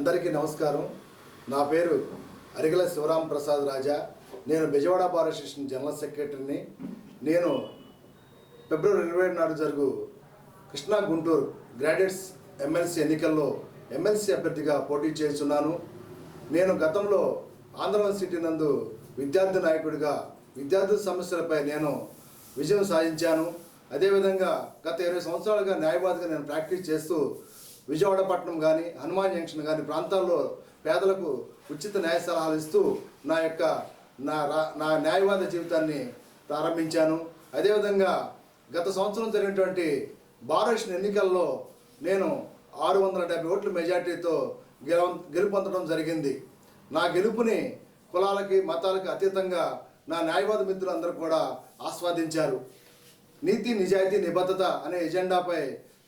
అందరికీ నమస్కారం. నా పేరు అరిగల శివరాం ప్రసాద్ రాజా. నేను బెజవాడ బార్ అసోసియేషన్ జనరల్ సెక్రటరీని. నేను ఫిబ్రవరి 27 నాడు జరుగు కృష్ణా గుంటూరు గ్రాడ్యుయేట్స్ ఎమ్మెల్సీ ఎన్నికల్లో ఎమ్మెల్సీ అభ్యర్థిగా పోటీ చేస్తున్నాను. నేను గతంలో ఆంధ్ర యూనివర్సిటీ నందు విద్యార్థి నాయకుడిగా విద్యార్థుల సమస్యలపై నేను విజయం సాధించాను. అదేవిధంగా గత 20 సంవత్సరాలుగా న్యాయవాదిగా నేను ప్రాక్టీస్ చేస్తూ విజయవాడపట్నం కానీ హనుమాన్ జంక్షన్ కానీ ప్రాంతాల్లో పేదలకు ఉచిత న్యాయ సలహాలు ఇస్తూ నా న్యాయవాద జీవితాన్ని ప్రారంభించాను. అదేవిధంగా గత సంవత్సరం జరిగినటువంటి బార్ అసోసియేషన్ ఎన్నికల్లో నేను 670 ఓట్ల మెజార్టీతో గెలుపొందడం జరిగింది. నా గెలుపుని కులాలకి మతాలకి అతీతంగా నా న్యాయవాద మిత్రులందరూ కూడా ఆస్వాదించారు. నీతి నిజాయితీ నిబద్ధత అనే ఎజెండాపై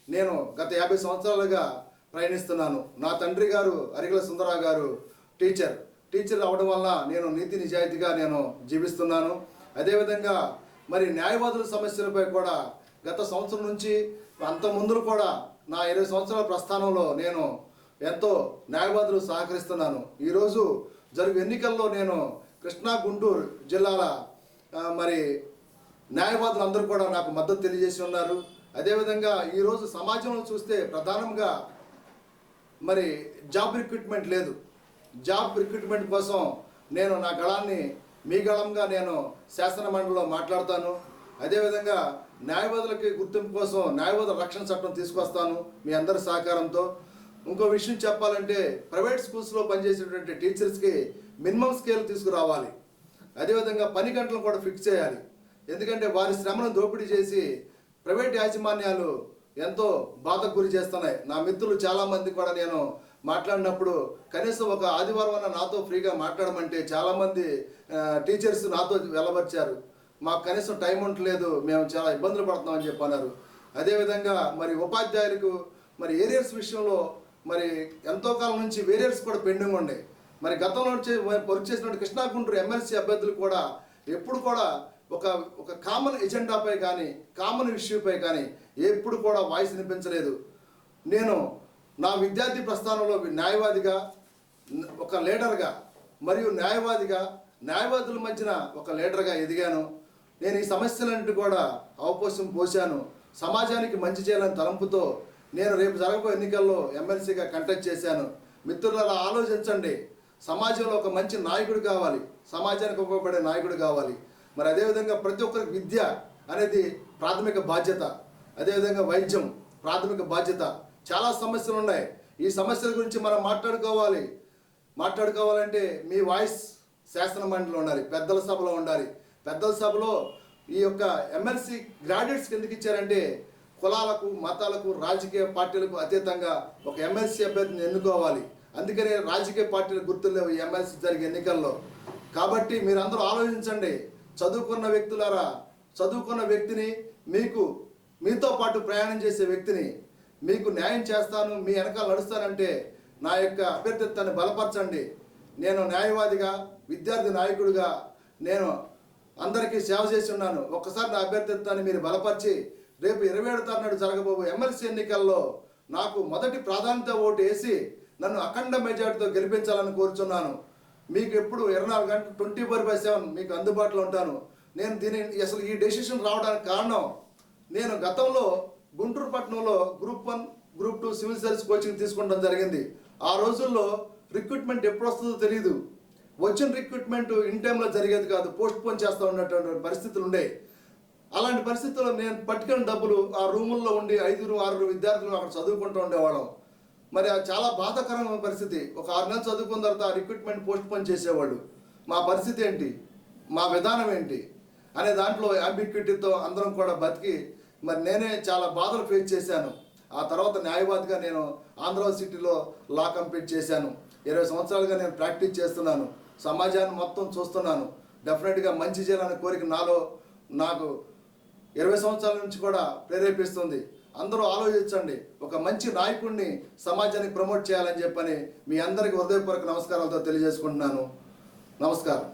నేను గత 50 సంవత్సరాలుగా ప్రయాణిస్తున్నాను. నా తండ్రి గారు అరిగల సుందరరావు గారు టీచర్ అవడం వల్ల నేను నీతి నిజాయితీగా నేను జీవిస్తున్నాను. అదేవిధంగా మరి న్యాయవాదుల సమస్యలపై కూడా గత సంవత్సరం నుంచి అంత ముందు కూడా నా 20 సంవత్సరాల ప్రస్థానంలో నేను ఎంతో న్యాయవాదులు సహకరిస్తున్నాను. ఈరోజు జరుగు ఎన్నికల్లో నేను కృష్ణా గుంటూరు జిల్లాల మరి న్యాయవాదులు అందరూ కూడా నాకు మద్దతు తెలియజేసి ఉన్నారు. అదేవిధంగా ఈరోజు సమాజంలో చూస్తే ప్రధానంగా మరి జాబ్ రిక్రూట్మెంట్ లేదు. జాబ్ రిక్రూట్మెంట్ కోసం నేను నా గళాన్ని మీ గళంగా నేను శాసన మండలిలో మాట్లాడతాను. అదేవిధంగా న్యాయవాదులకి గుర్తింపు కోసం న్యాయవాదుల రక్షణ చట్టం తీసుకొస్తాను మీ అందరి సహకారంతో. ఇంకో విషయం చెప్పాలంటే ప్రైవేట్ స్కూల్స్లో పనిచేసేటువంటి టీచర్స్కి మినిమం స్కేల్ తీసుకురావాలి. అదేవిధంగా పని గంటలను కూడా ఫిక్స్ చేయాలి. ఎందుకంటే వారి శ్రమను దోపిడీ చేసి ప్రైవేట్ యాజమాన్యాలు ఎంతో బాధకు గురి చేస్తున్నాయి. నా మిత్రులు చాలామంది కూడా నేను మాట్లాడినప్పుడు కనీసం ఒక ఆదివారం అన్న నాతో ఫ్రీగా మాట్లాడమంటే చాలామంది టీచర్స్ నాతో వెలబర్చారు. మాకు కనీసం టైం ఉండలేదు, మేము చాలా ఇబ్బందులు పడుతున్నామని చెప్పన్నారు. అదేవిధంగా మరి ఉపాధ్యాయులకు మరి ఏరియర్స్ విషయంలో మరి ఎంతో కాలం నుంచి వేరియర్స్ కూడా పెండింగ్ ఉండే. మరి గతంలో వర్క్ చేసినటువంటి కృష్ణా గుంటూరు ఎమ్మెల్సీ అభ్యర్థులు కూడా ఎప్పుడు కూడా ఒక కామన్ ఎజెండాపై కానీ కామన్ ఇష్యూపై కానీ ఎప్పుడు కూడా వాయిస్ వినిపించలేదు. నేను నా విద్యార్థి ప్రస్థానంలో న్యాయవాదిగా ఒక లీడర్గా మరియు న్యాయవాదుల మధ్యన ఒక లీడర్గా ఎదిగాను. నేను ఈ సమస్యలన్నింటి కూడా అవపోసం పోశాను. సమాజానికి మంచి చేయాలని తలంపుతో నేను రేపు జరగబోయే ఎన్నికల్లో ఎమ్మెల్సీగా కంటెస్ట్ చేశాను. మిత్రులారా ఆలోచించండి. సమాజంలో ఒక మంచి నాయకుడు కావాలి, సమాజానికి ఉపయోగపడే నాయకుడు కావాలి. మరి అదేవిధంగా ప్రతి ఒక్కరికి విద్య అనేది ప్రాథమిక బాధ్యత. అదేవిధంగా వైద్యం ప్రాథమిక బాధ్యత. చాలా సమస్యలు ఉన్నాయి. ఈ సమస్యల గురించి మనం మాట్లాడుకోవాలంటే మీ వాయిస్ శాసన మండలిలో ఉండాలి, పెద్దల సభలో ఉండాలి. పెద్దల సభలో ఈ యొక్క ఎమ్మెల్సీ గ్రాడ్యుయేట్స్కి ఎందుకు ఇచ్చారంటే కులాలకు మతాలకు రాజకీయ పార్టీలకు అతీతంగా ఒక ఎమ్మెల్సీ అభ్యర్థిని ఎన్నుకోవాలి. అందుకనే రాజకీయ పార్టీలకు గుర్తులు లేవు ఈ ఎమ్మెల్సీ జరిగే ఎన్నికల్లో. కాబట్టి మీరందరూ ఆలోచించండి. చదువుకున్న వ్యక్తులారా, చదువుకున్న వ్యక్తిని మీతో పాటు ప్రయాణం చేసే వ్యక్తిని మీకు న్యాయం చేస్తాను, మీ వెనకాల నడుస్తానంటే నా యొక్క అభ్యర్థిత్వాన్ని బలపరచండి. నేను న్యాయవాదిగా విద్యార్థి నాయకుడిగా నేను అందరికీ సేవ చేసి ఉన్నాను. ఒక్కసారి నా అభ్యర్థిత్వాన్ని మీరు బలపరిచి రేపు 27 తారీఖు నాడు జరగబోయే ఎమ్మెల్సీ ఎన్నికల్లో నాకు మొదటి ప్రాధాన్యత ఓటు వేసి నన్ను అఖండ మెజార్టీతో గెలిపించాలని కోరుచున్నాను. మీకు ఎప్పుడు 24 గంటలు 24/7 మీకు అందుబాటులో ఉంటాను. నేను అసలు ఈ డెసిషన్ రావడానికి కారణం నేను గతంలో గుంటూరు పట్టణంలో group 1 group 2 civil service coaching తీసుకోవడం జరిగింది. ఆ రోజుల్లో రిక్రూట్మెంట్ ఎప్పుడు వస్తుందో తెలియదు. వచ్చిన రిక్రూట్మెంట్ ఇన్ టైంలో జరిగేది కాదు, పోస్ట్ పోన్ చేస్తూ ఉన్నటువంటి పరిస్థితులు ఉండేవి. అలాంటి పరిస్థితుల్లో నేను పట్టుకున్న డబ్బులు ఆ రూముల్లో ఉండి 5-6 విద్యార్థులు అక్కడ చదువుకుంటూ ఉండేవాళ్ళం. మరి అది చాలా బాధాకరమైన పరిస్థితి. ఒక 6 నెలలు చదువుకున్న తర్వాత ఆ రిక్రూట్మెంట్ పోస్ట్ పోన్ చేసేవాళ్ళు. మా పరిస్థితి ఏంటి, మా విధానం ఏంటి అనే దాంట్లో అంబిక్విటీతో అందరం కూడా బతికి మరి నేనే చాలా బాధలు ఫేస్ చేశాను. ఆ తర్వాత న్యాయవాదిగా నేను ఆంధ్ర యూనివర్సిటీలో లా కంప్లీట్ చేశాను. 20 సంవత్సరాలుగా నేను ప్రాక్టీస్ చేస్తున్నాను. సమాజాన్ని మొత్తం చూస్తున్నాను. డెఫినెట్గా మంచి చేయాలనే కోరిక నాకు 20 సంవత్సరాల నుంచి కూడా ప్రేరేపిస్తుంది. అందరూ ఆలోచించండి. ఒక మంచి నాయకుడిని సమాజానికి ప్రమోట్ చేయాలని చెప్పని మీ అందరికీ హృదయపూర్వక నమస్కారాలతో తెలియజేసుకుంటున్నాను. నమస్కారం.